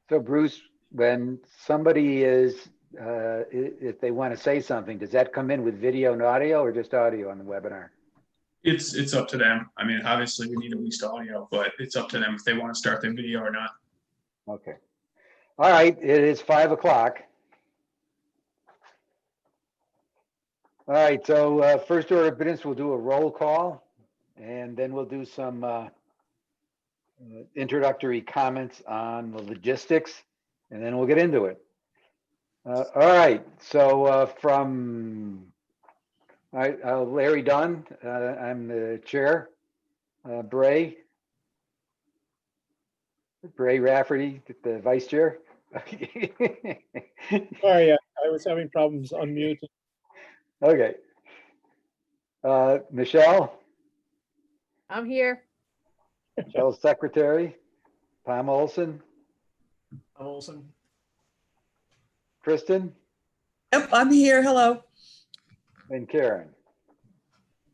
So Bruce, when somebody is, if they want to say something, does that come in with video and audio or just audio on the webinar? It's up to them. I mean, obviously we need at least audio, but it's up to them if they want to start their video or not. Okay. All right, it is 5 o'clock. All right, so first order of business, we'll do a roll call, and then we'll do some introductory comments on the logistics, and then we'll get into it. All right, so Larry Dunn, I'm the chair. Bray Rafferty, the vice chair. Sorry, I was having problems unmuting. Okay. Michelle, I'm here. Michelle's secretary. Tom Olson, Olson. Kristen, Yep, I'm here. Hello. and Karen.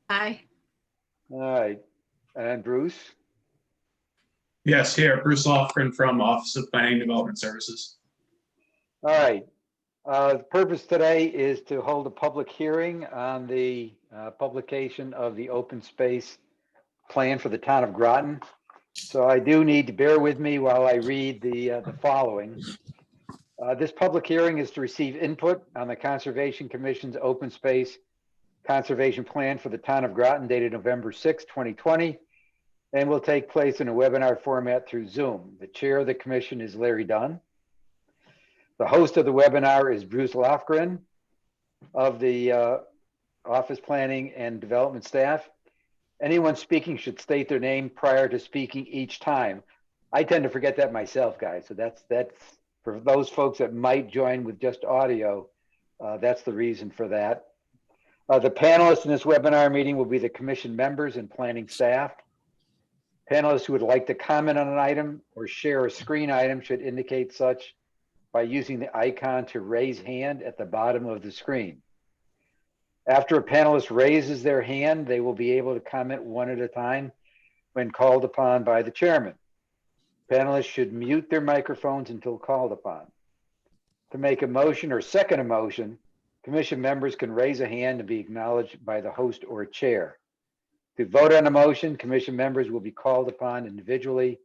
Hi. All right, and Bruce. Yes, here, Bruce Lofgren from Office of Planning and Development Services. All right. The purpose today is to hold a public hearing on the publication of the open space plan for the town of Groton. So I do need to bear with me while I read the following. This public hearing is to receive input on the Conservation Commission's open space conservation plan for the town of Groton dated November 6, 2020, and will take place in a webinar format through Zoom. The chair of the commission is Larry Dunn. The host of the webinar is Bruce Lofgren of the Office Planning and Development staff. Anyone speaking should state their name prior to speaking each time. I tend to forget that myself, guys. So that's for those folks that might join with just audio. That's the reason for that. The panelists in this webinar meeting will be the commission members and planning staff. Panelists who would like to comment on an item or share a screen item should indicate such by using the icon to raise hand at the bottom of the screen. After a panelist raises their hand, they will be able to comment one at a time when called upon by the chairman. Panelists should mute their microphones until called upon. To make a motion or second a motion, commission members can raise a hand and be acknowledged by the host or chair. To vote on a motion, commission members will be called upon individually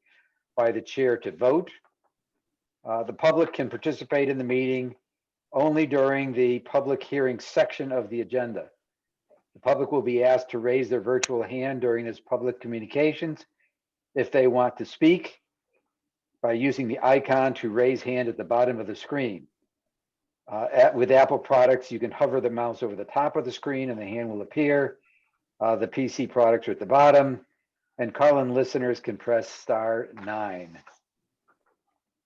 by the chair to vote. The public can participate in the meeting only during the public hearing section of the agenda. The public will be asked to raise their virtual hand during this public communications if they want to speak by using the icon to raise hand at the bottom of the screen. With Apple products, you can hover the mouse over the top of the screen and the hand will appear. The PC products are at the bottom, and call-in listeners can press *9.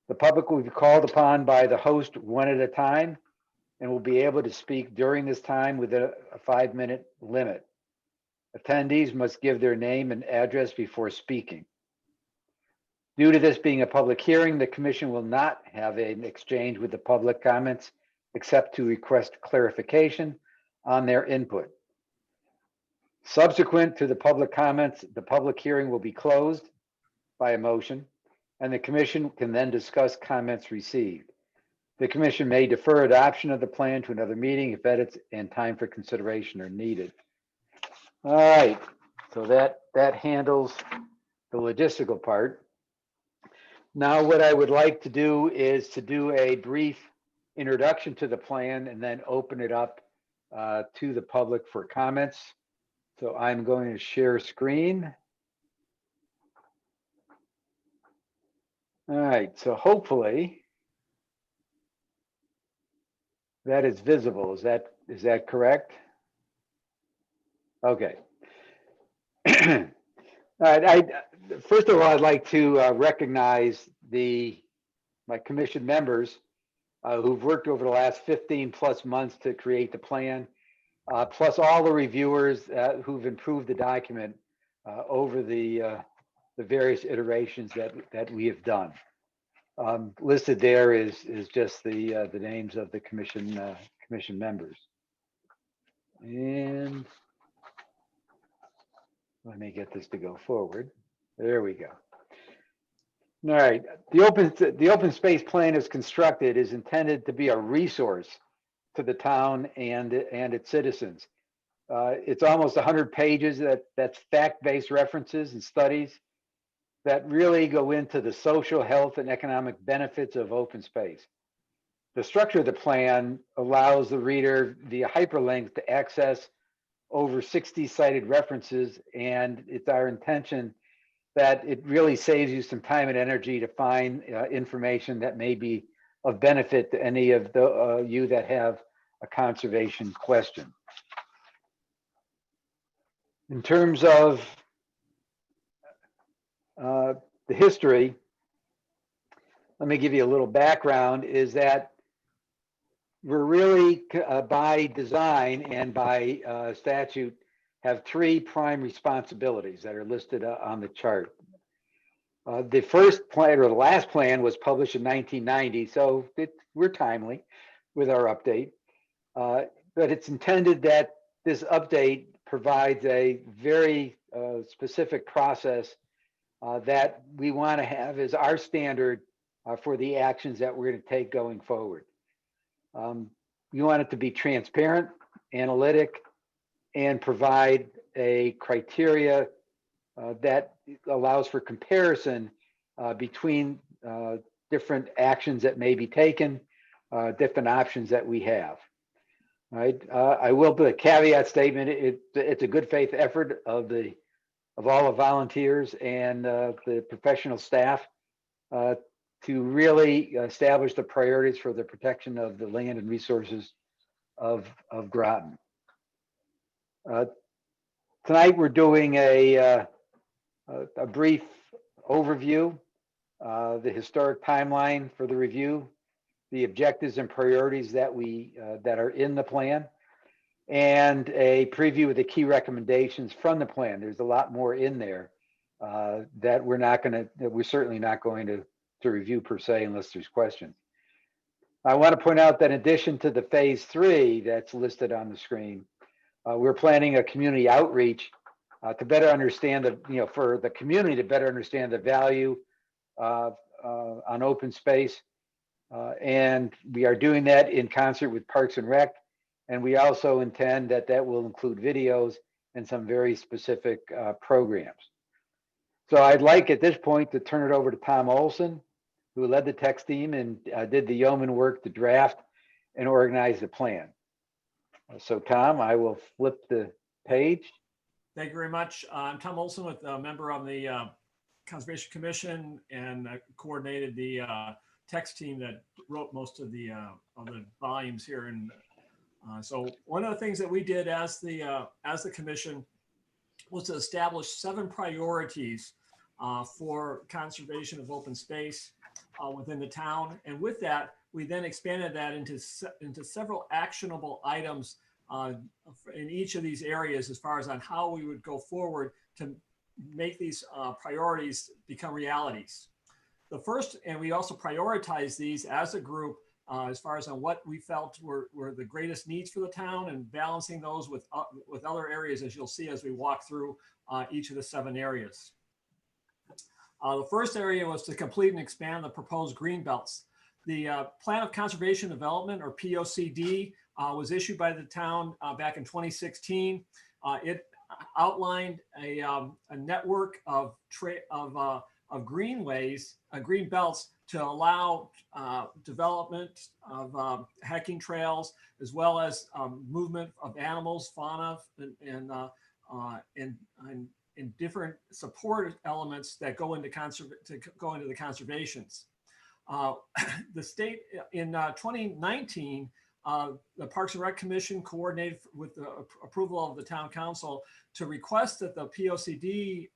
The public will be called upon by the host one at a time and will be able to speak during this time within a 5-minute limit. Attendees must give their name and address before speaking. Due to this being a public hearing, the commission will not have an exchange with the public comments except to request clarification on their input. Subsequent to the public comments, the public hearing will be closed by a motion, and the commission can then discuss comments received. The commission may defer adoption of the plan to another meeting if edits and time for consideration are needed. All right, so that handles the logistical part. Now, what I would like to do is to do a brief introduction to the plan and then open it up to the public for comments. So I'm going to share screen. All right, so hopefully that is visible. Is that correct? Okay. All right. First of all, I'd like to recognize my commission members who've worked over the last 15+ months to create the plan, plus all the reviewers who've improved the document over the various iterations that we have done. Listed there is just the names of the commission members. And let me get this to go forward. There we go. All right, the open space plan is constructed is intended to be a resource to the town and its citizens. It's almost 100 pages that's fact-based references and studies that really go into the social, health, and economic benefits of open space. The structure of the plan allows the reader via hyperlinks to access over 60 cited references, and it's our intention that it really saves you some time and energy to find information that may be of benefit to any of the you that have a conservation question. In terms of the history, let me give you a little background, is that we're really by design and by statute have three prime responsibilities that are listed on the chart. The first plan or the last plan was published in 1990, so we're timely with our update. But it's intended that this update provides a very specific process that we want to have as our standard for the actions that we're going to take going forward. We want it to be transparent, analytic, and provide a criteria that allows for comparison between different actions that may be taken, different options that we have. All right. I will put a caveat statement. It's a good faith effort of all the volunteers and the professional staff to really establish the priorities for the protection of the land and resources of Groton. Tonight we're doing a brief overview, the historic timeline for the review, the objectives and priorities that that are in the plan, and a preview of the key recommendations from the plan. There's a lot more in there that we're certainly not going to review per se unless there's questions. I want to point out that in addition to the phase 3 that's listed on the screen, we're planning a community outreach to better understand for the community to better understand the value on open space. And we are doing that in concert with Parks and Rec. And we also intend that will include videos and some very specific programs. So I'd like at this point to turn it over to Tom Olson, who led the text team and did the yeoman work to draft and organize the plan. So Tom, I will flip the page. Thank you very much. I'm Tom Olson, with a member of the Conservation Commission, and coordinated the text team that wrote most of the volumes here. And so one of the things that we did as the commission was to establish 7 priorities for conservation of open space within the town. And with that, we then expanded that into several actionable items in each of these areas, as far as on how we would go forward to make these priorities become realities. The first, and we also prioritized these as a group as far as on what we felt were the greatest needs for the town, and balancing those with other areas, as you'll see as we walk through each of the 7 areas. The first area was to complete and expand the proposed green belts. The Plan of Conservation Development, or POCD, was issued by the town back in 2016. It outlined a network of greenways, green belts, to allow development of hiking trails, as well as movement of animals, fauna, and different support elements that go into the conservations. The state in 2019, the Parks and Rec Commission coordinated with the approval of the town council to request that the POCD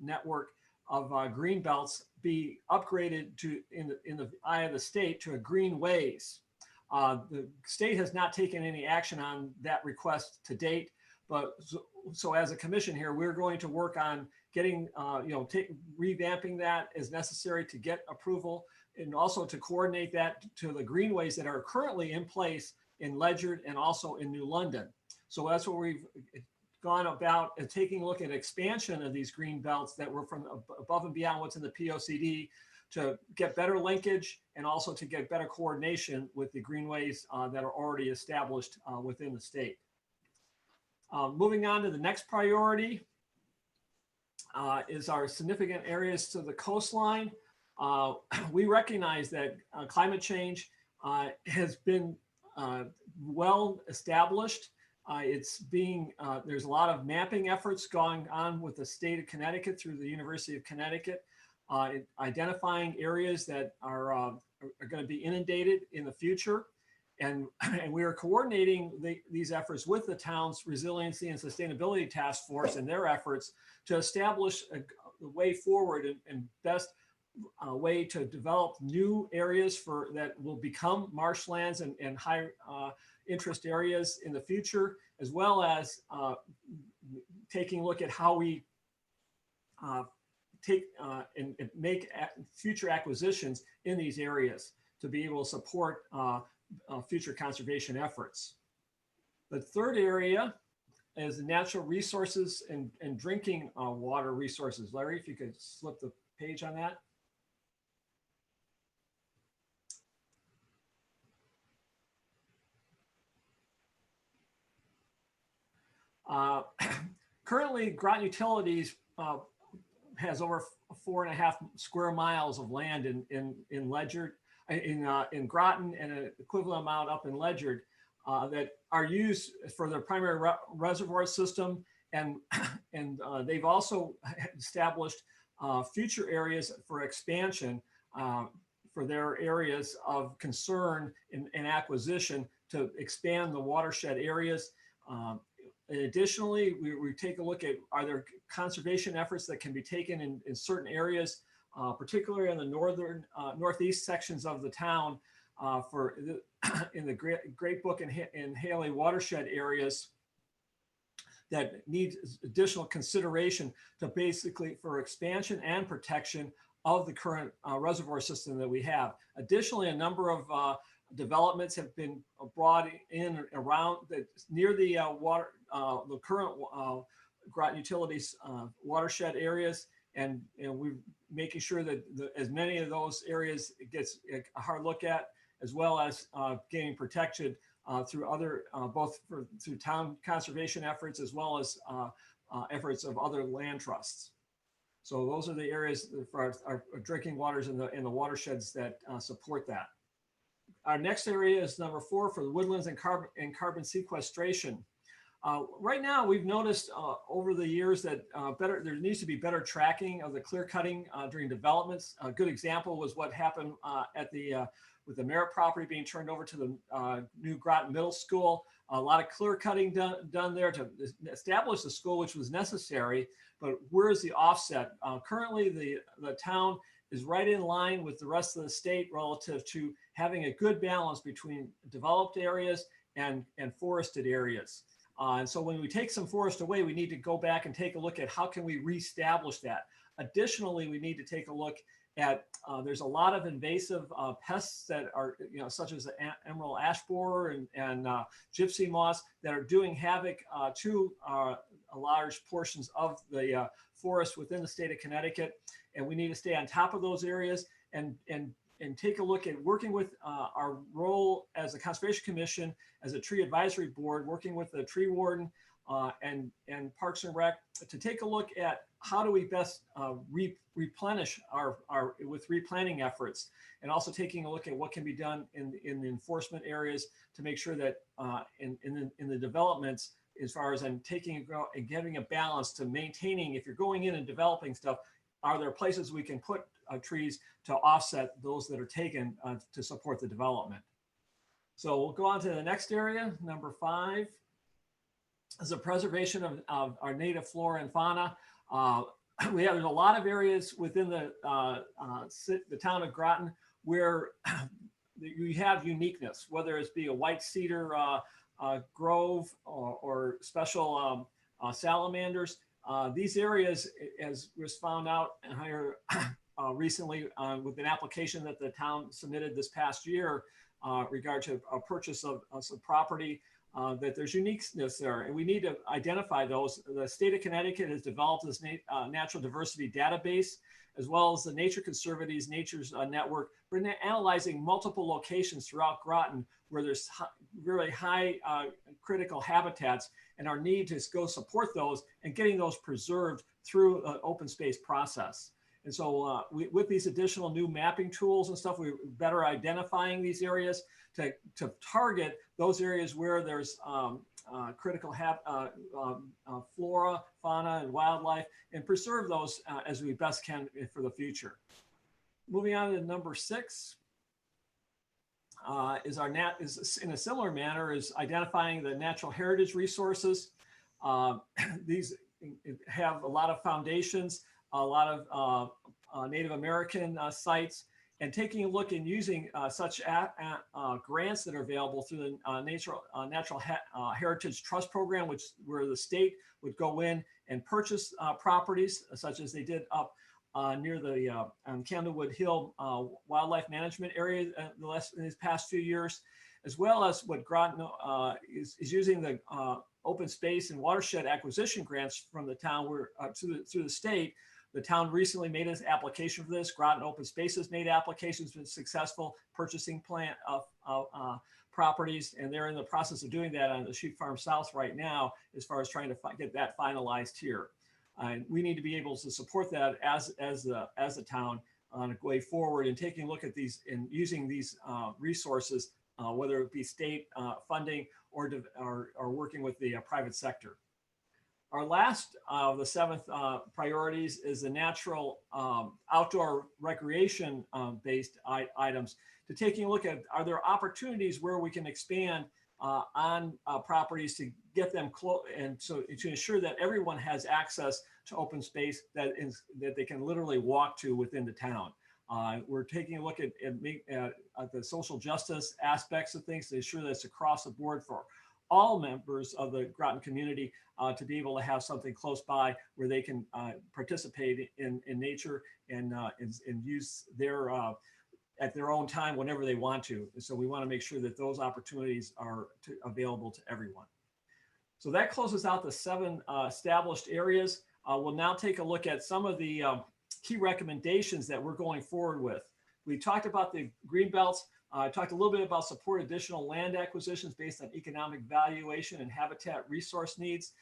network of green belts be upgraded to, in the eye of the state, to a greenways. The state has not taken any action on that request to date, but so as a commission here, we're going to work on getting, revamping that as necessary to get approval, and also to coordinate that to the greenways that are currently in place in Ledyard and also in New London. So that's where we've gone about taking a look at expansion of these green belts that were from above and beyond what's in the POCD, to get better linkage and also to get better coordination with the greenways that are already established within the state. Moving on to the next priority is our significant areas to the coastline. We recognize that climate change has been well established. There's a lot of mapping efforts going on with the state of Connecticut through the University of Connecticut, identifying areas that are going to be inundated in the future. And we are coordinating these efforts with the town's Resiliency and Sustainability Task Force and their efforts to establish the way forward and best way to develop new areas that will become marshlands and high interest areas in the future, as well as taking a look at how we make future acquisitions in these areas to be able to support future conservation efforts. The third area is the natural resources and drinking water resources. Larry, if you could flip the page on that. Currently, Groton Utilities has over 4.5 square miles of land in Ledyard, in Groton, and an equivalent amount up in Ledyard that are used for their primary reservoir system, and they've also established future areas for expansion for their areas of concern and acquisition to expand the watershed areas. Additionally, we take a look at, are there conservation efforts that can be taken in certain areas, particularly in the northeast sections of the town, in the Great Brook and Haley watershed areas that need additional consideration to basically for expansion and protection of the current reservoir system that we have. Additionally, a number of developments have been brought in around near the the current Groton Utilities watershed areas, and we're making sure that as many of those areas gets a hard look at, as well as getting protected through other through town conservation efforts, as well as efforts of other land trusts. So those are the areas for our drinking waters in the watersheds that support that. Our next area is number 4 for the woodlands and carbon sequestration. Right now, we've noticed over the years that there needs to be better tracking of the clear cutting during developments. A good example was what happened with the Merritt property being turned over to the new Groton Middle School. A lot of clear cutting done there to establish the school, which was necessary. But where's the offset? Currently, the town is right in line with the rest of the state relative to having a good balance between developed areas and forested areas. And so when we take some forest away, we need to go back and take a look at how can we reestablish that. Additionally, we need to take a look at, there's a lot of invasive pests that are, such as the emerald ash borer and gypsy moss that are doing havoc to large portions of the forest within the state of Connecticut. And we need to stay on top of those areas and take a look at working with our role as a Conservation Commission, as a tree advisory board, working with the tree warden and Parks and Rec to take a look at how do we best replenish our with replanting efforts, and also taking a look at what can be done in the enforcement areas to make sure that in the developments, as far as taking and getting a balance to maintaining, if you're going in and developing stuff, are there places we can put trees to offset those that are taken to support the development? So we'll go on to the next area, number 5, is the preservation of our native flora and fauna. There's a lot of areas within the town of Groton where you have uniqueness, whether it's be a white cedar grove or special salamanders. These areas, as was found out here recently with an application that the town submitted this past year regard to a purchase of some property, that there's uniqueness there, and we need to identify those. The state of Connecticut has developed this natural diversity database, as well as the Nature Conservancy's Nature's Network. We're analyzing multiple locations throughout Groton where there's really high critical habitats, and our need to go support those and getting those preserved through an open space process. And so with these additional new mapping tools and stuff, we're better identifying these areas to target those areas where there's critical flora, fauna, and wildlife, and preserve those as we best can for the future. Moving on to number 6. Is in a similar manner is identifying the natural heritage resources. These have a lot of foundations, a lot of Native American sites, and taking a look and using such grants that are available through the Natural Heritage Trust Program, where the state would go in and purchase properties, such as they did up near the Candlewood Hill Wildlife Management Area in these past few years, as well as what Groton is using the open space and watershed acquisition grants from the town through the state. The town recently made an application for this. Groton Open Spaces made applications, been successful purchasing properties, and they're in the process of doing that on the Sheep Farm South right now, as far as trying to get that finalized here. We need to be able to support that as a town on a way forward, and taking a look at these and using these resources, whether it be state funding or working with the private sector. Our last of the 7th priorities is the natural outdoor recreation based items, to taking a look at, are there opportunities where we can expand on properties to get them close, and so to ensure that everyone has access to open space that they can literally walk to within the town. We're taking a look at the social justice aspects of things to ensure that it's across the board for all members of the Groton community to be able to have something close by where they can participate in nature and use their at their own time whenever they want to. And so we want to make sure that those opportunities are available to everyone. So that closes out the 7 established areas. We'll now take a look at some of the key recommendations that we're going forward with. We talked about the green belts. I talked a little bit about support additional land acquisitions based on economic valuation and habitat resource needs.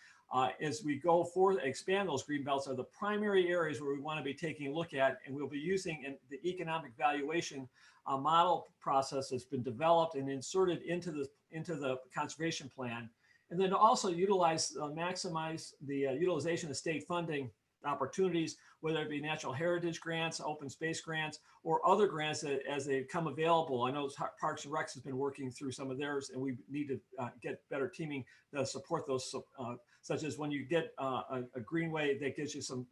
As we go forward, expand those green belts are the primary areas where we want to be taking a look at, and we'll be using the economic valuation model process that's been developed and inserted into the conservation plan, and then to also maximize the utilization of state funding opportunities, whether it be natural heritage grants, open space grants, or other grants as they come available. I know Parks and Recs has been working through some of theirs, and we need to get better teaming to support those, such as when you get a greenway that gives you some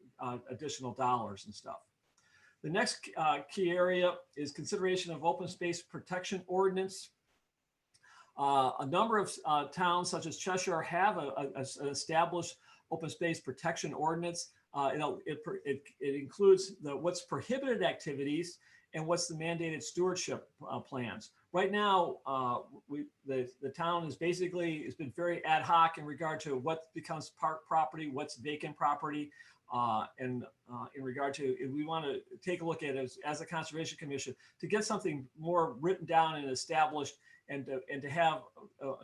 additional dollars and stuff. The next key area is consideration of open space protection ordinance. A number of towns such as Cheshire have an established open space protection ordinance. It includes what's prohibited activities and what's the mandated stewardship plans. Right now, the town is basically, it's been very ad hoc in regard to what becomes park property, what's vacant property, and in regard to, we want to take a look at it as a Conservation Commission to get something more written down and established, and to have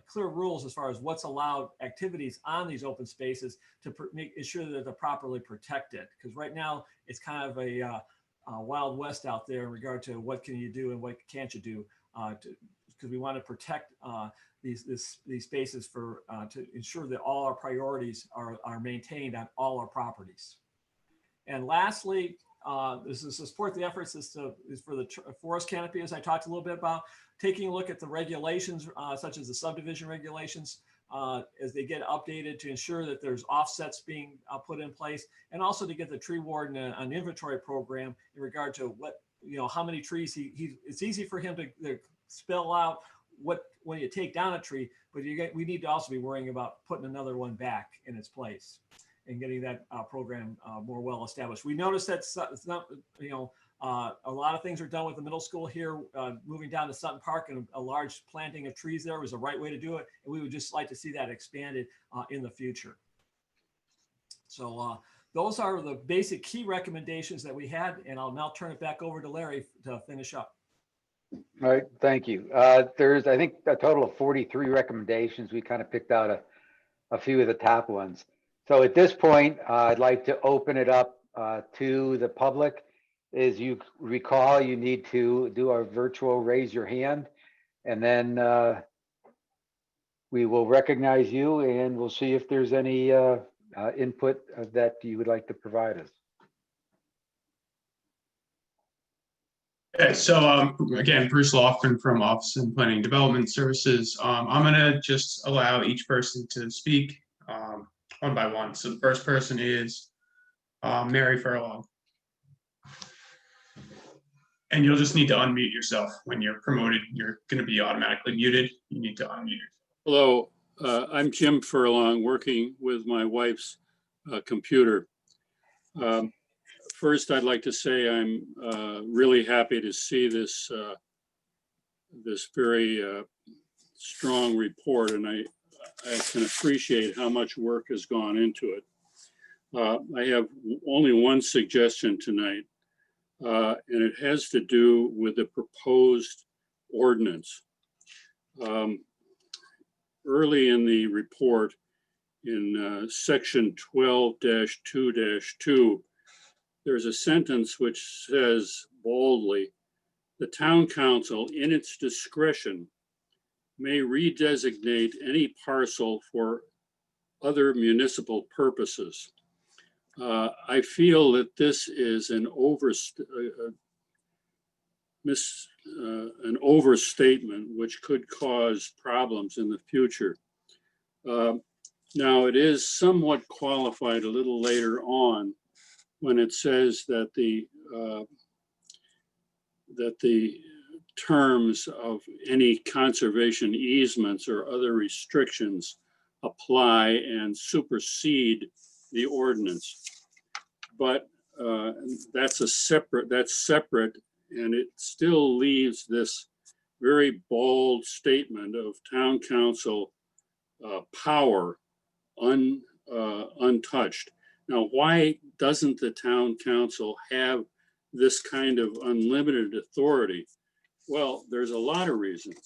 clear rules as far as what's allowed activities on these open spaces to make ensure that they're properly protected. Because right now it's kind of a wild west out there in regard to what can you do and what can't you do, because we want to protect these spaces for to ensure that all our priorities are maintained on all our properties. And lastly, this is to support the efforts is for the forest canopy, as I talked a little bit about, taking a look at the regulations, such as the subdivision regulations, as they get updated to ensure that there's offsets being put in place, and also to get the tree warden an inventory program in regard to what, how many trees it's easy for him to spell out when you take down a tree, but we need to also be worrying about putting another one back in its place and getting that program more well established. We noticed that it's not, a lot of things are done with the middle school here, moving down to Sutton Park, and a large planting of trees there was the right way to do it. And we would just like to see that expanded in the future. So those are the basic key recommendations that we had, and I'll now turn it back over to Larry to finish up. All right, thank you. There's, I think, a total of 43 recommendations. We kind of picked out a few of the top ones. So at this point, I'd like to open it up to the public. As you recall, you need to do our virtual raise your hand, and then we will recognize you, and we'll see if there's any input that you would like to provide us. Okay, so again, Bruce Laughlin from Office and Planning Development Services. I'm gonna just allow each person to speak one by one. So the first person is Mary Furlong. And you'll just need to unmute yourself. When you're promoted, you're gonna be automatically muted. You need to unmute yourself. Hello, I'm Jim Furlong, working with my wife's computer. First, I'd like to say I'm really happy to see this this very strong report, and I can appreciate how much work has gone into it. I have only one suggestion tonight, and it has to do with the proposed ordinance. Early in the report, in section 12-2-2, there's a sentence which says boldly, the town council in its discretion may redesignate any parcel for other municipal purposes. I feel that this is an overstatement which could cause problems in the future. Now, it is somewhat qualified a little later on when it says that the terms of any conservation easements or other restrictions apply and supersede the ordinance. But that's separate, and it still leaves this very bold statement of town council power untouched. Now, why doesn't the town council have this kind of unlimited authority? Well, there's a lot of reasons.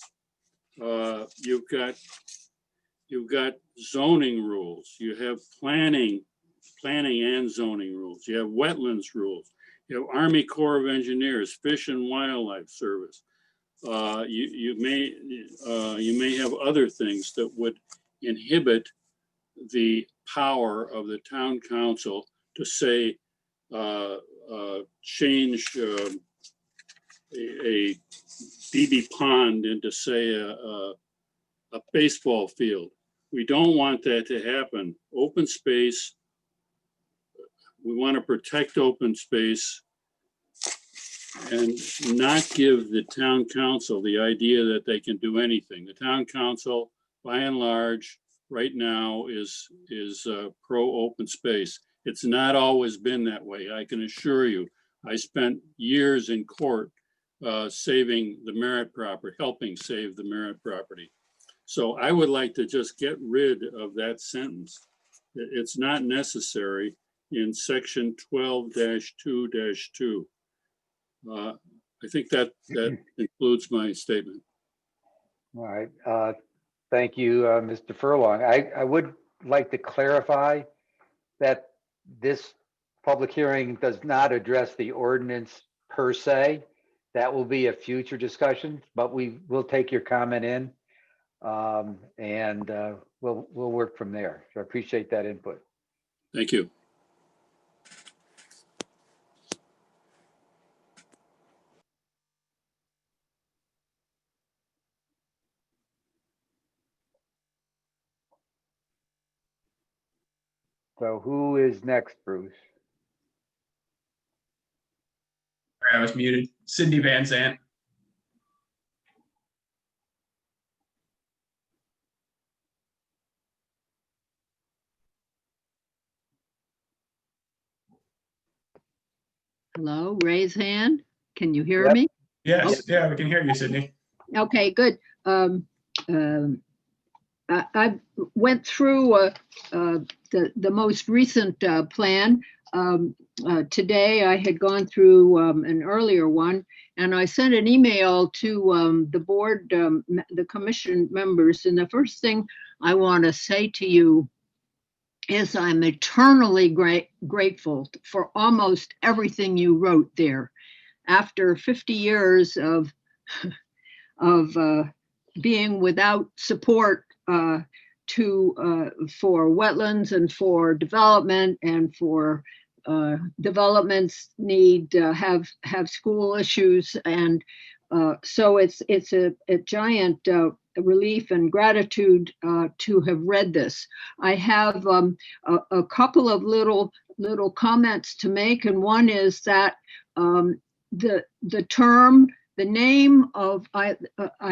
You've got zoning rules. You have planning and zoning rules. You have wetlands rules. You have Army Corps of Engineers, Fish and Wildlife Service. You may have other things that would inhibit the power of the town council to say change a BB pond into, say, a baseball field. We don't want that to happen. Open space, we want to protect open space and not give the town council the idea that they can do anything. The town council, by and large, right now is pro open space. It's not always been that way, I can assure you. I spent years in court saving the Merritt property, helping save the Merritt property. So I would like to just get rid of that sentence. It's not necessary in section 12-2-2. I think that concludes my statement. All right, thank you, Mr. Furlong. I would like to clarify that this public hearing does not address the ordinance per se. That will be a future discussion, but we will take your comment in, and we'll work from there. So I appreciate that input. Thank you. So who is next, Bruce? I was muted. Cindy Van Zandt. Hello, raise hand. Can you hear Yep. me? Yes, yeah, we can hear you, Sydney. Okay, good. I went through the most recent plan. Today I had gone through an earlier one, and I sent an email to the board, the commission members. And the first thing I want to say to you is I'm eternally grateful for almost everything you wrote there. After 50 years of being without support for wetlands and for development, and for developments need have school issues, and so it's a giant relief and gratitude to have read this. I have a couple of little comments to make, and one is that the term, the name of, I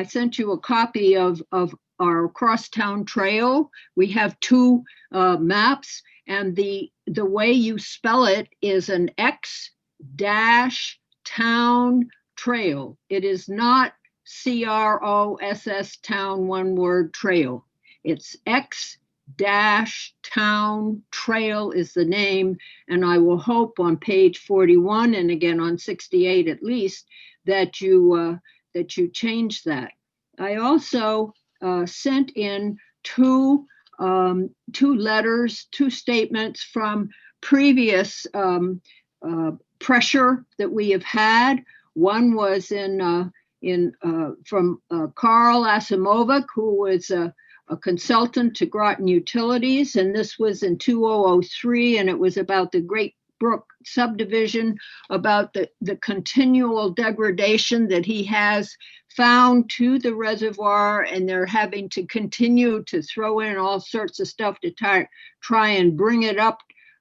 sent you a copy of our crosstown trail. We have two maps, and the way you spell it is an X-town trail. It is not CROSS town, one word, trail. It's X-town trail is the name, and I will hope on page 41 and again on 68 at least that you change that. I also sent in two letters, two statements from previous pressure that we have had. One was from Carl Asimovic, who was a consultant to Groton Utilities, and this was in 2003, and it was about the Great Brook subdivision, about the continual degradation that he has found to the reservoir, and they're having to continue to throw in all sorts of stuff to try and bring it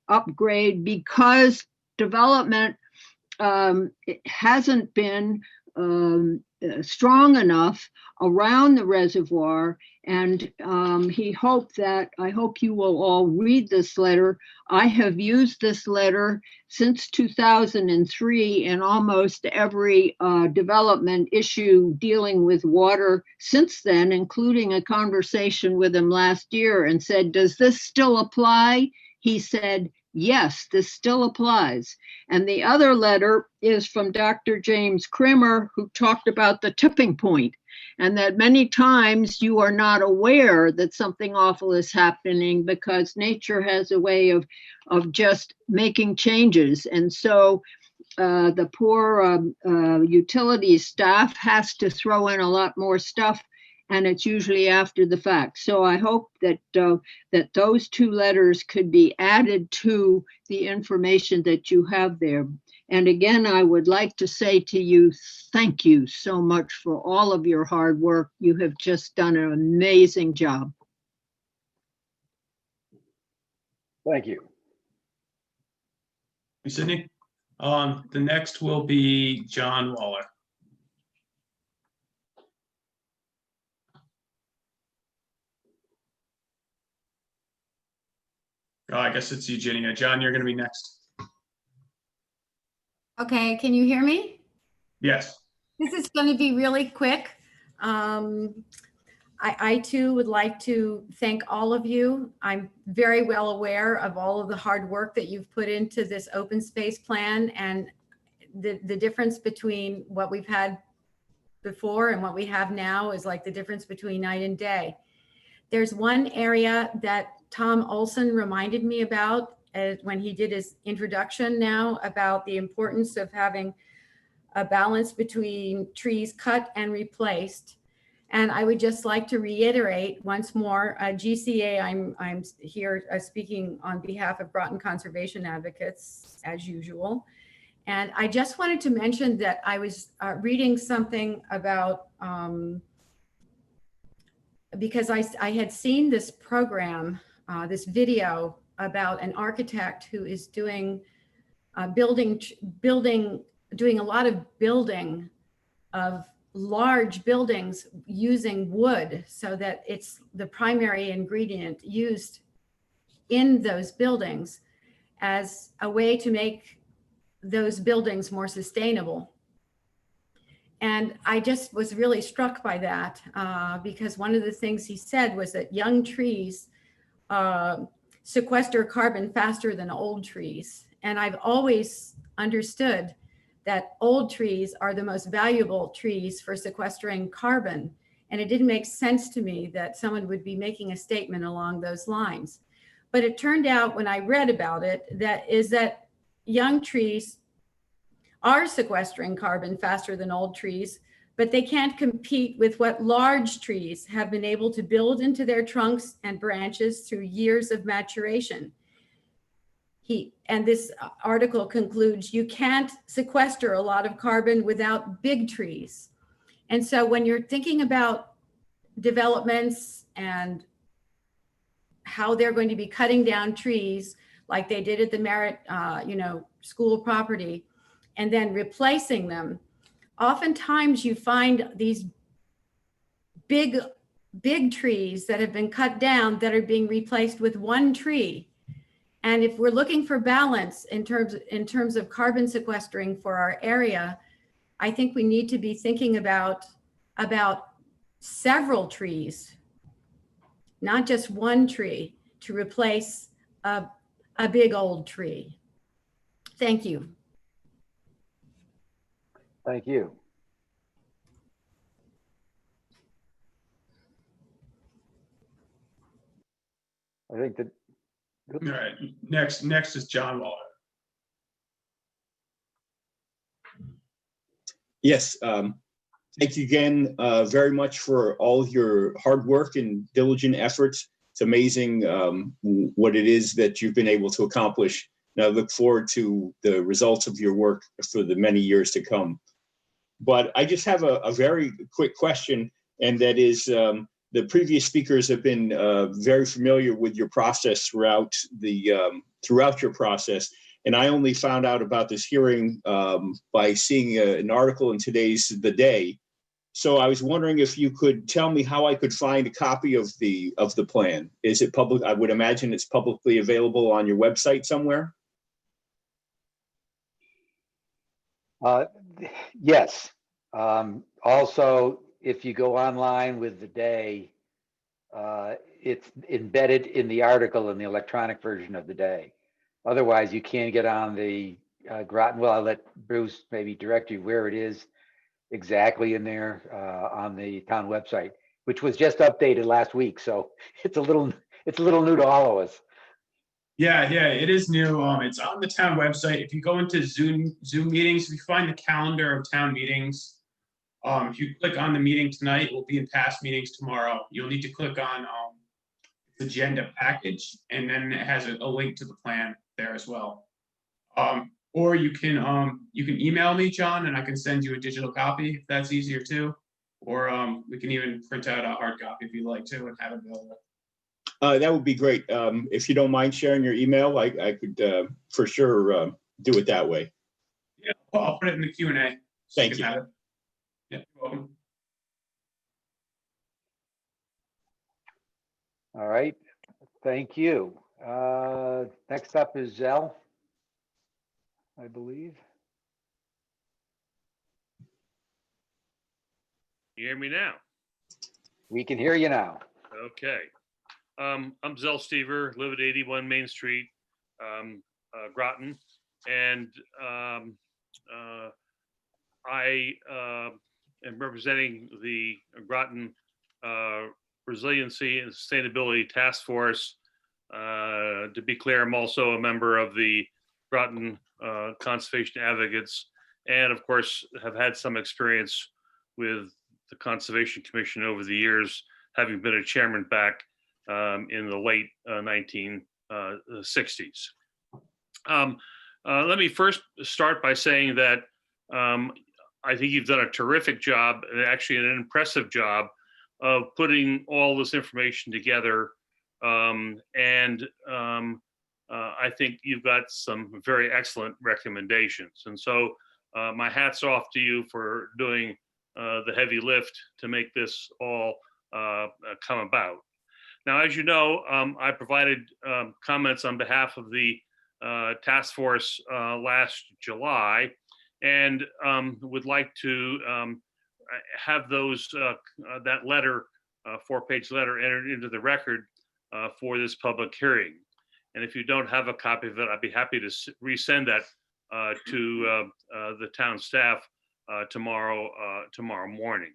upgrade, because development it hasn't been strong enough around the reservoir. And I hope you will all read this letter. I have used this letter since 2003 in almost every development issue dealing with water since then, including a conversation with him last year, and said, does this still apply? He said, yes, this still applies. And the other letter is from Dr. James Krimmer, who talked about the tipping point, and that many times you are not aware that something awful is happening because nature has a way of just making changes. And so the poor utilities staff has to throw in a lot more stuff, and it's usually after the fact. So I hope that that those two letters could be added to the information that you have there. And again, I would like to say to you, thank you so much for all of your hard work. You have just done an amazing job. Thank you. Sydney. The next will be John Waller. Oh, I guess it's Eugenia. John, you're going to be next. Okay, can you hear me? Yes. This is going to be really quick. I too would like to thank all of you. I'm very well aware of all of the hard work that you've put into this open space plan, and the difference between what we've had before and what we have now is like the difference between night and day. There's one area that Tom Olson reminded me about when he did his introduction now, about the importance of having a balance between trees cut and replaced. And I would just like to reiterate once more, GCA, I'm here speaking on behalf of Groton Conservation Advocates, as usual. And I just wanted to mention that I was reading something about, because I had seen this program, this video about an architect who is doing doing a lot of building of large buildings using wood, so that it's the primary ingredient used in those buildings as a way to make those buildings more sustainable. And I just was really struck by that because one of the things he said was that young trees sequester carbon faster than old trees. And I've always understood that old trees are the most valuable trees for sequestering carbon. And it didn't make sense to me that someone would be making a statement along those lines. But it turned out when I read about it, that young trees are sequestering carbon faster than old trees, but they can't compete with what large trees have been able to build into their trunks and branches through years of maturation. And this article concludes, you can't sequester a lot of carbon without big trees. And so when you're thinking about developments and how they're going to be cutting down trees like they did at the Merritt, school property, and then replacing them, oftentimes you find these big trees that have been cut down that are being replaced with one tree. And if we're looking for balance in terms of carbon sequestering for our area, I think we need to be thinking about several trees, not just one tree, to replace a big old tree. Thank you. Thank you. I think that. All right, next is John Waller. Yes, thank you again very much for all your hard work and diligent efforts. It's amazing what it is that you've been able to accomplish. And I look forward to the results of your work for the many years to come. But I just have a very quick question, and that is the previous speakers have been very familiar with your process throughout your process. And I only found out about this hearing by seeing an article in today's The Day. So I was wondering if you could tell me how I could find a copy of the plan. Is it public? I would imagine it's publicly available on your website somewhere. Yes. Also, if you go online with The Day, it's embedded in the article in the electronic version of The Day. Otherwise, you can't get on the Groton. Well, I'll let Bruce maybe direct you where it is exactly in there on the town website, which was just updated last week. So it's a little new to all of us. Yeah, it is new. It's on the town website. If you go into Zoom meetings, if you find the calendar of town meetings, if you click on the meeting tonight, we'll be in past meetings tomorrow. You'll need to click on the agenda package, and then it has a link to the plan there as well. Or you can email me, John, and I can send you a digital copy if that's easier too. Or we can even print out a hard copy if you'd like to and have it available. That would be great. If you don't mind sharing your email, I could for sure do it that way. Yeah, I'll put it in the Q&A. Thank you. Yeah, you're welcome. All right, thank you. Next up is Zell, I believe. You hear me now? We can hear you now. Okay. I'm Zell Stever, live at 81 Main Street, Groton, and I am representing the Groton Resiliency and Sustainability Task Force. To be clear, I'm also a member of the Groton Conservation Advocates, and of course have had some experience with the Conservation Commission over the years, having been a chairman back in the late 1960s. Let me first start by saying that I think you've done a terrific job, and actually an impressive job, of putting all this information together. I think you've got some very excellent recommendations. And so my hat's off to you for doing the heavy lift to make this all come about. Now, as you know, I provided comments on behalf of the task force last July, and would like to have those that letter, 4-page letter, entered into the record for this public hearing. And if you don't have a copy of it, I'd be happy to resend that to the town staff tomorrow morning.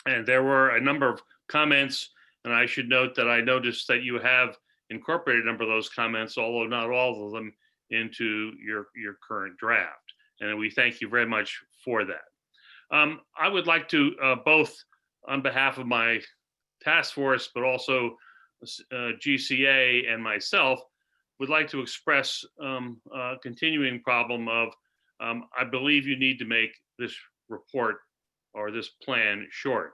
And there were a number of comments, and I should note that I noticed that you have incorporated a number of those comments, although not all of them, into your current draft. And we thank you very much for that. I would like to, both on behalf of my task force, but also GCA and myself, would like to express a continuing problem of, I believe you need to make this report or this plan short.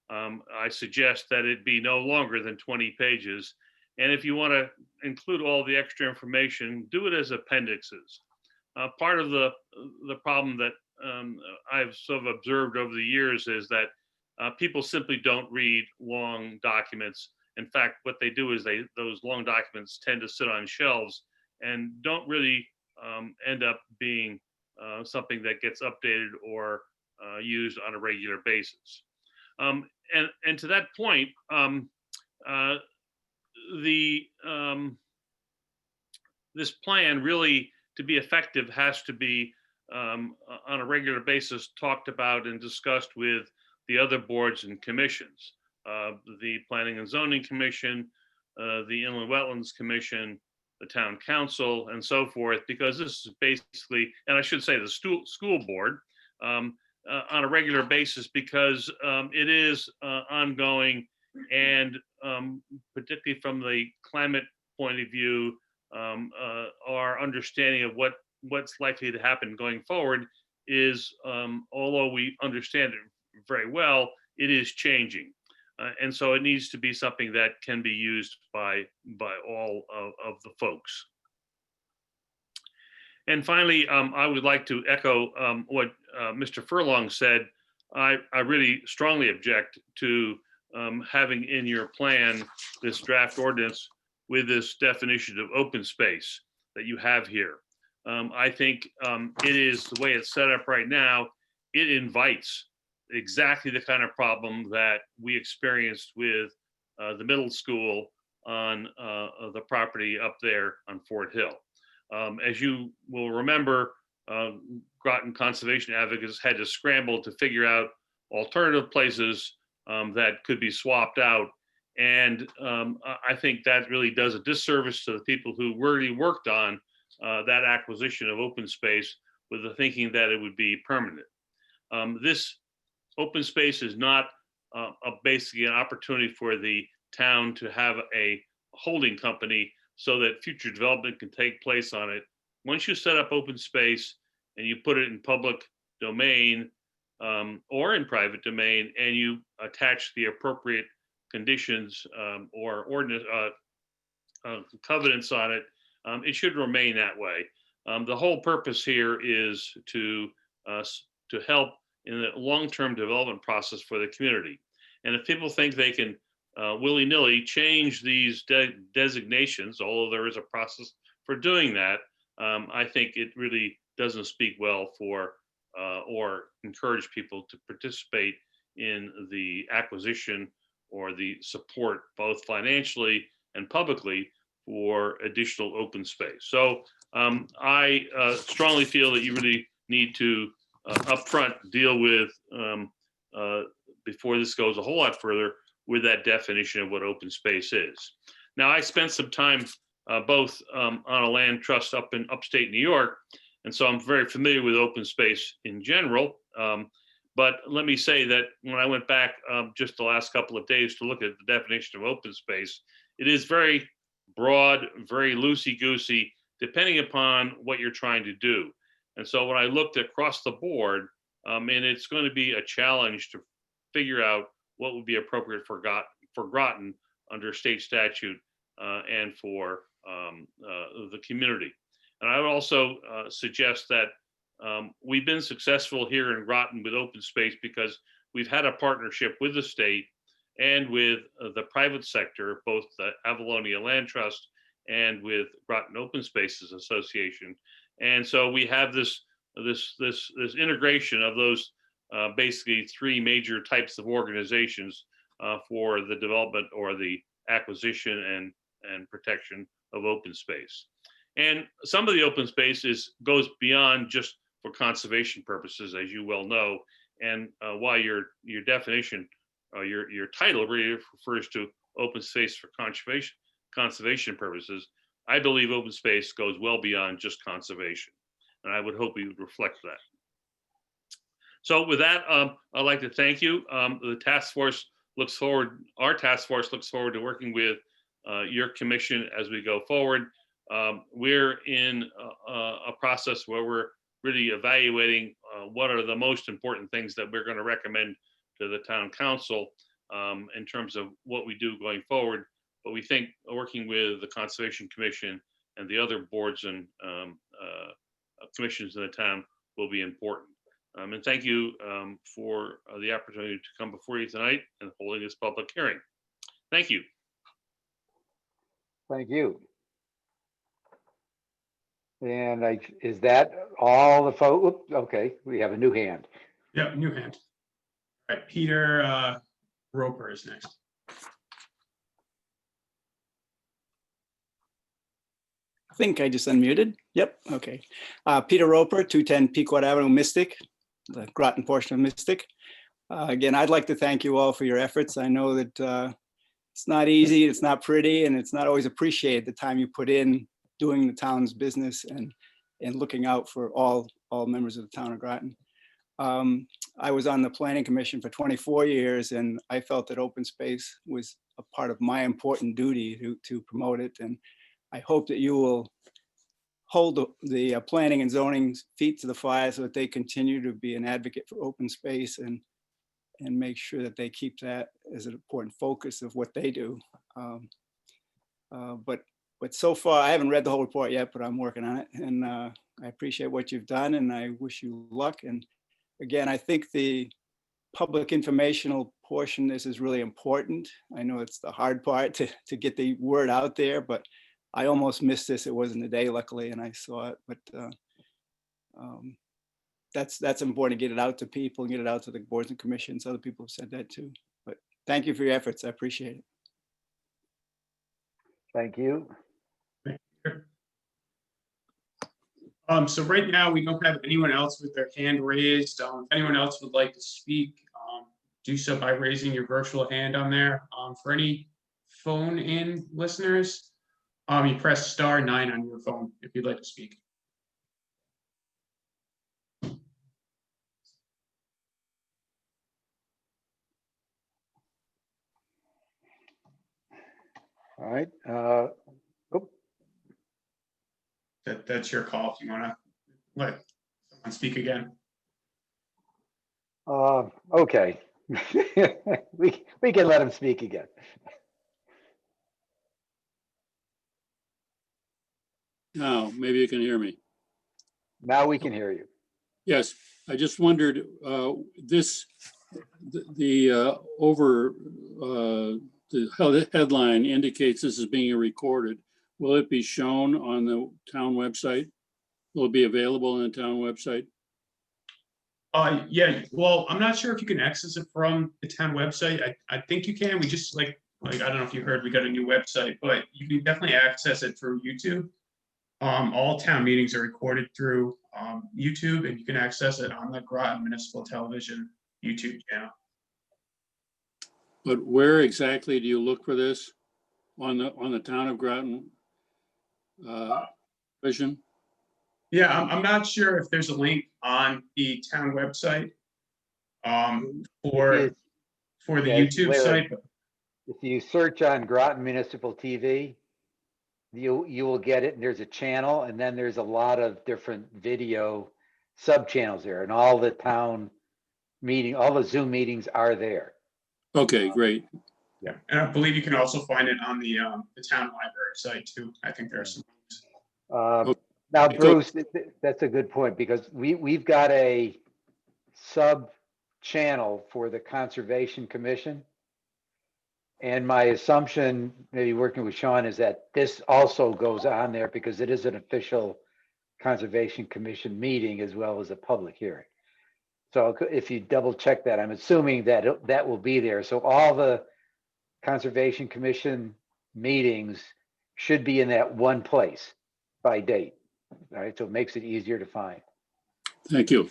I suggest that it be no longer than 20 pages. And if you want to include all the extra information, do it as appendixes. Part of the problem that I've sort of observed over the years is that people simply don't read long documents. In fact, what they do is those long documents tend to sit on shelves and don't really end up being something that gets updated or used on a regular basis. And to that point, this plan really, to be effective, has to be on a regular basis talked about and discussed with the other boards and commissions, the Planning and Zoning Commission, the Inland Wetlands Commission, the Town Council, and so forth, because this is basically, and I should say the school board, on a regular basis, because it is ongoing, and particularly from the climate point of view, our understanding of what's likely to happen going forward is, although we understand it very well, it is changing. And so it needs to be something that can be used by all of the folks. And finally, I would like to echo what Mr. Furlong said. I really strongly object to having in your plan this draft ordinance with this definition of open space that you have here. I think it is, the way it's set up right now, it invites exactly the kind of problem that we experienced with the middle school on the property up there on Fort Hill. As you will remember, Groton conservation advocates had to scramble to figure out alternative places that could be swapped out. And I think that really does a disservice to the people who really worked on that acquisition of open space with the thinking that it would be permanent. This open space is not basically an opportunity for the town to have a holding company so that future development can take place on it. Once you set up open space and you put it in public domain or in private domain, and you attach the appropriate conditions or ordinance covenants on it, it should remain that way. The whole purpose here is to help in the long-term development process for the community. And if people think they can willy-nilly change these designations, although there is a process for doing that, I think it really doesn't speak well for or encourage people to participate in the acquisition or the support, both financially and publicly, for additional open space. So I strongly feel that you really need to upfront deal with, before this goes a whole lot further, with that definition of what open space is. Now, I spent some time both on a land trust up in upstate New York, and so I'm very familiar with open space in general. But let me say that when I went back just the last couple of days to look at the definition of open space, it is very broad, very loosey-goosey, depending upon what you're trying to do. And so when I looked across the board, and it's going to be a challenge to figure out what would be appropriate for Groton under state statute and for the community. And I would also suggest that we've been successful here in Groton with open space because we've had a partnership with the state and with the private sector, both the Avalonia Land Trust and with Groton Open Spaces Association. And so we have this integration of those basically three major types of organizations for the development or the acquisition and protection of open space. And some of the open space goes beyond just for conservation purposes, as you well know. And while your definition, your title really refers to open space for conservation purposes, I believe open space goes well beyond just conservation. And I would hope we would reflect that. So with that, I'd like to thank you. The task force looks forward, our task force looks forward to working with your commission as we go forward. We're in a process where we're really evaluating what are the most important things that we're going to recommend to the town council in terms of what we do going forward. But we think working with the Conservation Commission and the other boards and commissions in the town will be important. And thank you for the opportunity to come before you tonight and holding this public hearing. Thank you. Thank you. And is that all the folks? Okay, we have a new hand. Yep, new hand. All right, Peter Roper is next. I think I just unmuted. Yep, okay. Peter Roper, 210 Pequot Avenue, Mystic, the Groton portion of Mystic. Again, I'd like to thank you all for your efforts. I know that it's not easy, it's not pretty, and it's not always appreciated the time you put in doing the town's business and looking out for all members of the town of Groton. I was on the planning commission for 24 years, and I felt that open space was a part of my important duty to promote it. And I hope that you will hold the planning and zoning feet to the fire so that they continue to be an advocate for open space and make sure that they keep that as an important focus of what they do. But so far, I haven't read the whole report yet, but I'm working on it. And I appreciate what you've done, and I wish you luck. And again, I think the public informational portion, this is really important. I know it's the hard part to get the word out there, but I almost missed this. It wasn't a day, luckily, and I saw it. But that's important to get it out to people and get it out to the boards and commissions. Other people have said that too. But thank you for your efforts. I appreciate it. Thank you. So right now we don't have anyone else with their hand raised. If anyone else would like to speak, do so by raising your virtual hand on there. For any phone-in listeners, you press *9 on your phone if you'd like to speak. All right. That's your call if you want to let someone speak again. Okay. we can let him speak again. Now, maybe you can hear me. Now we can hear you. Yes, I just wondered, the headline indicates this is being recorded. Will it be shown on the town website? Will it be available on the town website? Yeah, well, I'm not sure if you can access it from the town website. I think you can. We just like I don't know if you heard, we got a new website, but you can definitely access it through YouTube. All town meetings are recorded through YouTube, and you can access it on the Groton Municipal Television YouTube channel. But where exactly do you look for this? On the town of Groton vision? Yeah, I'm not sure if there's a link on the town website for the YouTube site. If you search on Groton Municipal TV, you will get it, and there's a channel, and then there's a lot of different video sub channels there, and all the town meeting, all the Zoom meetings are there. Okay, great. Yeah, and I believe you can also find it on the town library site too. I think there's some. Now, Bruce, that's a good point, because we've got a sub channel for the Conservation Commission. And my assumption, maybe working with Sean, is that this also goes on there because it is an official Conservation Commission meeting as well as a public hearing. So if you double check that, I'm assuming that that will be there. So all the Conservation Commission meetings should be in that one place by date. All right, so it makes it easier to find. Thank you.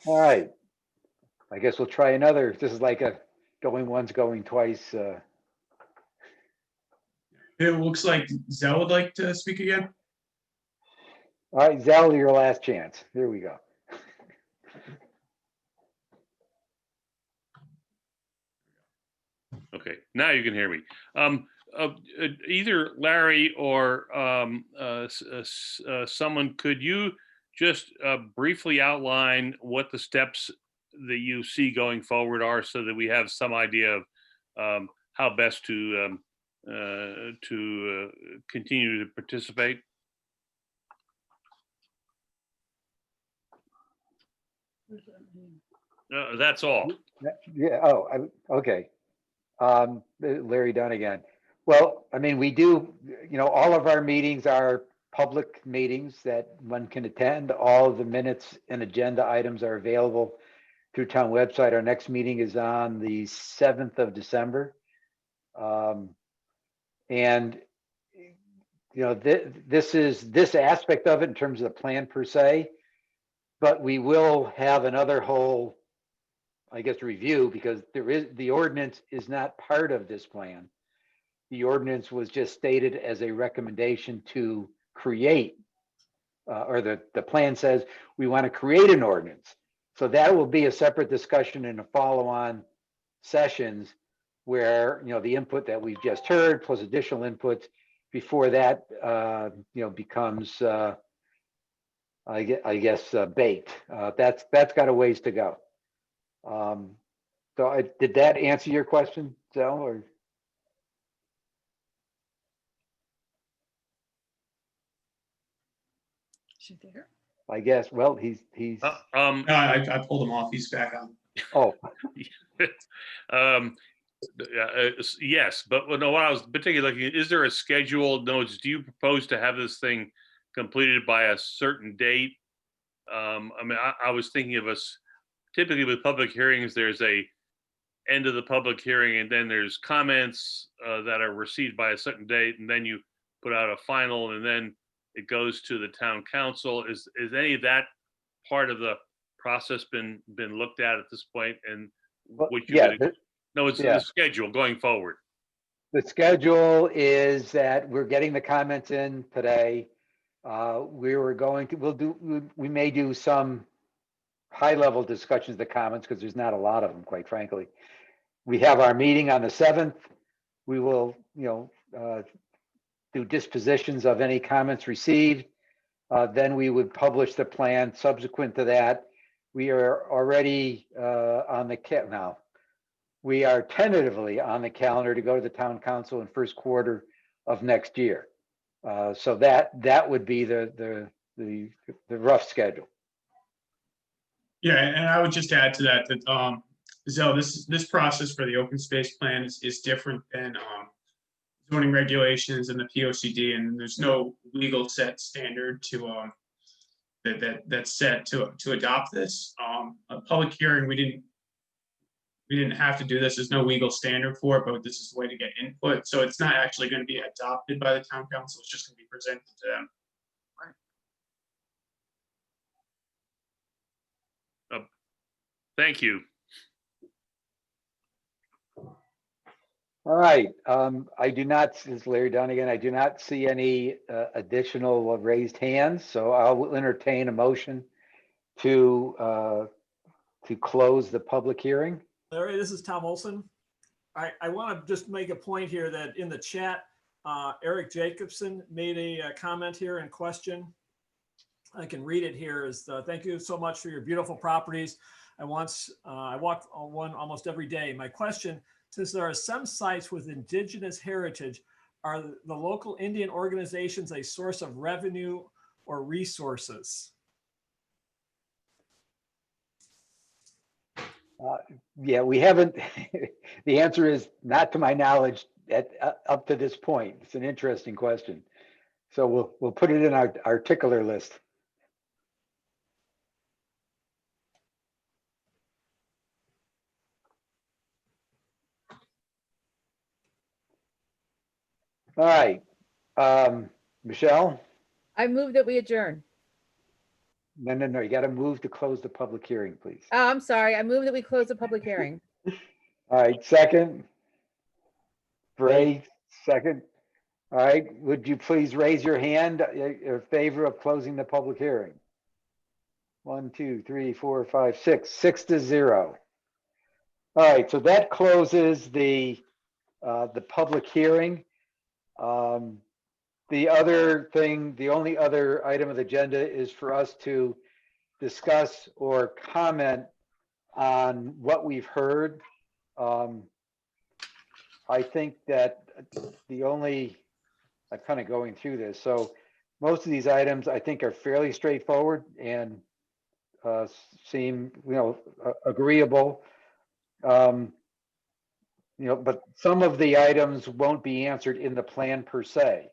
All right. I guess we'll try another. This is like a going once, going twice. It looks like Zell would like to speak again. All right, Zell, your last chance. Here we go. Okay, now you can hear me. Either Larry or someone, could you just briefly outline what the steps that you see going forward are, so that we have some idea of how best to continue to participate? That's all. Yeah, oh, okay. Larry Dunn again. Well, I mean, we do, all of our meetings are public meetings that one can attend. All of the minutes and agenda items are available through town website. Our next meeting is on the 7th of December. And, this aspect of it in terms of the plan per se, but we will have another whole, I guess, review, because the ordinance is not part of this plan. The ordinance was just stated as a recommendation to create, or the plan says we want to create an ordinance. So that will be a separate discussion in the follow-on sessions where, the input that we've just heard plus additional inputs before that, becomes, I guess, baked. That's got a ways to go. So did that answer your question, Zell, or? I guess, well, he's. No, I pulled him off. He's back on. Oh. Yes, but no, what I was particularly looking at, is there a scheduled notes? Do you propose to have this thing completed by a certain date? I mean, I was thinking of us, typically with public hearings, there's a end of the public hearing, and then there's comments that are received by a certain date, and then you put out a final, and then it goes to the town council. Is any of that part of the process been looked at this point? And what you it's the schedule going forward. The schedule is that we're getting the comments in today. We may do some high-level discussions of the comments, because there's not a lot of them, quite frankly. We have our meeting on the 7th. We will, do dispositions of any comments received. Then we would publish the plan. Subsequent to that, we are already on the now. We are tentatively on the calendar to go to the town council in first quarter of next year. So that would be the rough schedule. Yeah, and I would just add to that Zell, this process for the open space plan is different than zoning regulations and the POCD, and there's no legal set standard to that's set to adopt this. A public hearing, we didn't have to do this. There's no legal standard for it, but this is the way to get input. So it's not actually going to be adopted by the town council. It's just going to be presented to them. Thank you. All right. I do not, this is Larry Dunn again. I do not see any additional raised hands, so I will entertain a motion to close the public hearing. Larry, this is Tom Olson. I want to just make a point here that in the chat, Eric Jacobson made a comment here and question. I can read it here. Is thank you so much for your beautiful properties. I walk on one almost every day. My question, since there are some sites with indigenous heritage, are the local Indian organizations a source of revenue or resources? Yeah, we haven't. The answer is not to my knowledge up to this point. It's an interesting question. So we'll put it in our tickler list. All right. Michelle? I move that we adjourn. No, you got to move to close the public hearing, please. Oh, I'm sorry. I move that we close the public hearing. All right, second. Bray, second. All right, would you please raise your hand in favor of closing the public hearing? 1, 2, 3, 4, 5, 6, 6-0. All right, so that closes the public hearing. The other thing, the only other item of the agenda is for us to discuss or comment on what we've heard. I think that I'm kind of going through this. So most of these items I think are fairly straightforward and seem, agreeable. But some of the items won't be answered in the plan per se.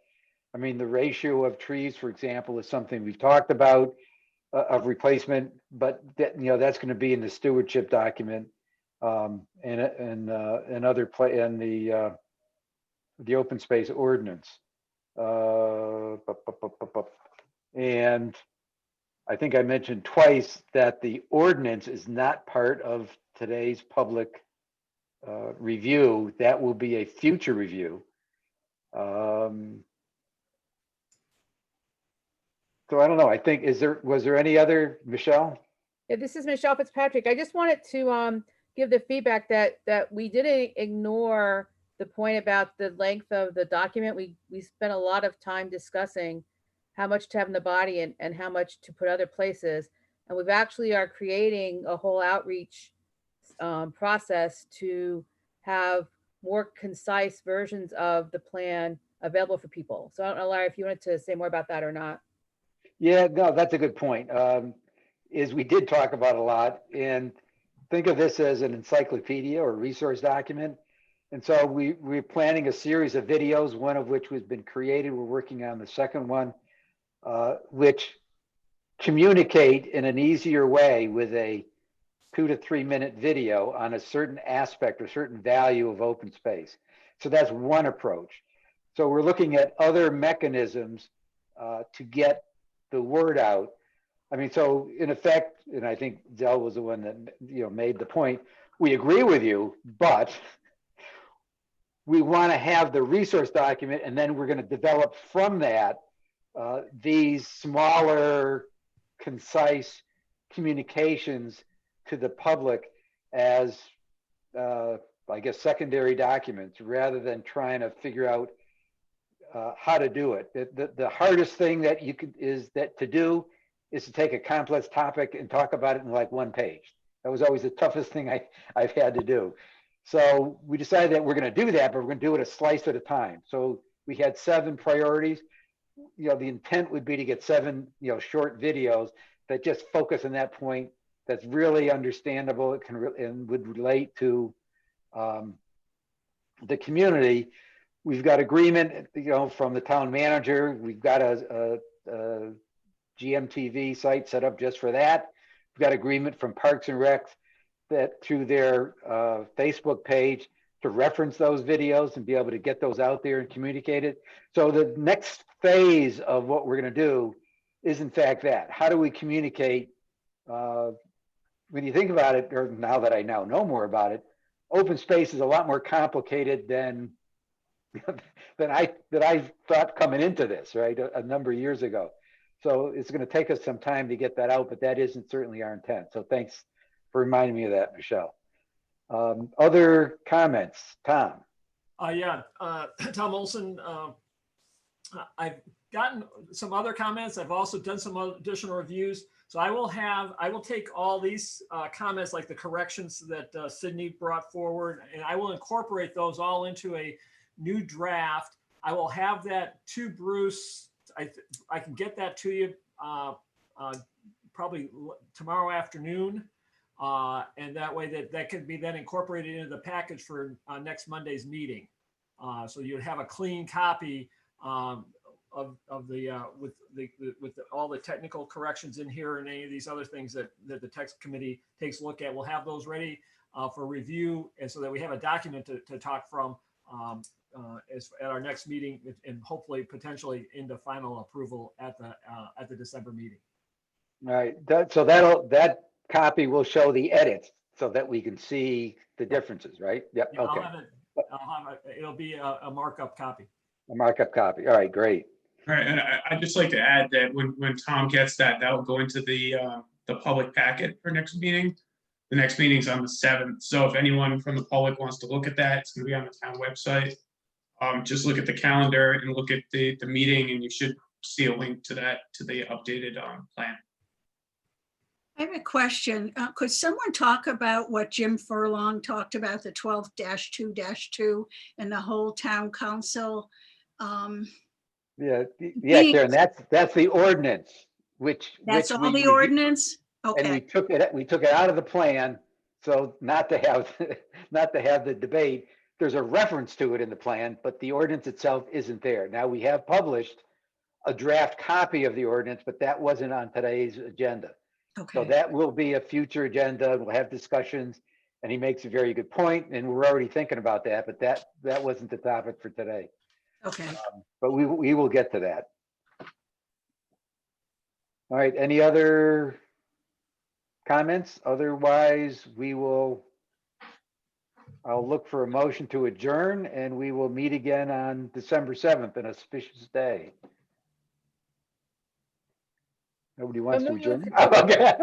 I mean, the ratio of trees, for example, is something we've talked about of replacement, but that's going to be in the stewardship document and other play in the open space ordinance. And I think I mentioned twice that the ordinance is not part of today's public review. That will be a future review. So I don't know. I think was there any other, Michelle? Yeah, this is Michelle Fitzpatrick. I just wanted to give the feedback that we didn't ignore the point about the length of the document. We spent a lot of time discussing how much to have in the body and how much to put other places. And we've actually are creating a whole outreach process to have more concise versions of the plan available for people. So I don't know, Larry, if you wanted to say more about that or not. Yeah, no, that's a good point. Is we did talk about a lot, and think of this as an encyclopedia or resource document. And so we're planning a series of videos, one of which has been created. We're working on the second one, which communicate in an easier way with a 2 to 3 minute video on a certain aspect or certain value of open space. So that's one approach. So we're looking at other mechanisms to get the word out. I mean, so in effect, and I think Zell was the one that made the point, we agree with you, but we want to have the resource document, and then we're going to develop from that these smaller, concise communications to the public as, I guess, secondary documents, rather than trying to figure out how to do it. The hardest thing that you could is to take a complex topic and talk about it in like one page. That was always the toughest thing I've had to do. So we decided that we're going to do that, but we're going to do it a slice at a time. So we had 7 priorities. The intent would be to get 7, short videos that just focus on that point. That's really understandable. It can and would relate to the community. We've got agreement, from the town manager. We've got a GMTV site set up just for that. We've got agreement from Parks and Rec that through their Facebook page to reference those videos and be able to get those out there and communicate it. So the next phase of what we're going to do is in fact that. How do we communicate? When you think about it, or now that I now know more about it, open space is a lot more complicated than I thought coming into this, right? A number of years ago. So it's going to take us some time to get that out, but that isn't certainly our intent. So thanks for reminding me of that, Michelle. Other comments, Tom? Yeah, Tom Olson. I've gotten some other comments. I've also done some additional reviews. So I will take all these comments, like the corrections that Sydney brought forward, and I will incorporate those all into a new draft. I will have that to Bruce. I can get that to you probably tomorrow afternoon. And that way that could be then incorporated into the package for next Monday's meeting. So you'd have a clean copy of the with all the technical corrections in here and any of these other things that the text committee takes a look at. We'll have those ready for review, and so that we have a document to talk from at our next meeting, and hopefully potentially into final approval at the December meeting. All right, that copy will show the edits so that we can see the differences, right? Yep, Yeah, okay. It'll be a markup copy. A markup copy. All right, great. All right, and I'd just like to add that when Tom gets that, that'll go into the public packet for next meeting. The next meeting's on the 7th. So if anyone from the public wants to look at that, it's gonna be on the town website. Just look at the calendar and look at the meeting, and you should see a link to that, to the updated plan. I have a question. Could someone talk about what Jim Furlong talked about, the 12-2-2 and the whole town council? Yeah, Meetings. Karen, that's the ordinance, That's all we the reviewed. ordinance? And we Okay, took it out of the plan, so not to have the debate. There's a reference to it in the plan, but the ordinance itself isn't there. Now, we have published a draft copy of the ordinance, but that wasn't on today's agenda. So okay, that will be a future agenda. We'll have discussions, and he makes a very good point, and we're already thinking about that, but that wasn't the topic for today. okay. But we will get to that. All right, any other comments? Otherwise, I'll look for a motion to adjourn, and we will meet again on December 7th, an auspicious day. Nobody wants to adjourn? Okay.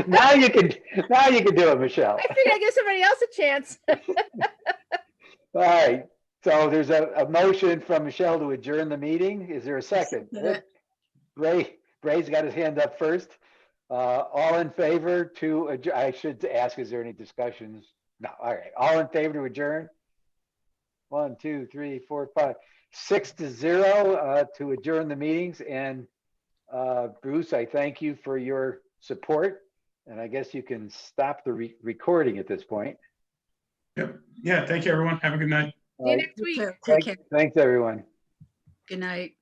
Now you can do it, Michelle. I figured I'd give somebody else a chance. All right, so there's a motion from Michelle to adjourn the meeting. Is there a second? Ray's got his hand up first. All in favor to adjourn? I should ask, is there any discussions? No, all right. All in favor to adjourn? 1, 2, 3, 4, 5, 6-0 to adjourn the meetings. And Bruce, I thank you for your support. And I guess you can stop the recording at this point. Yep. Yeah, thank you, everyone. Have a good night. See you next week. Take care. Thanks, everyone. Good night.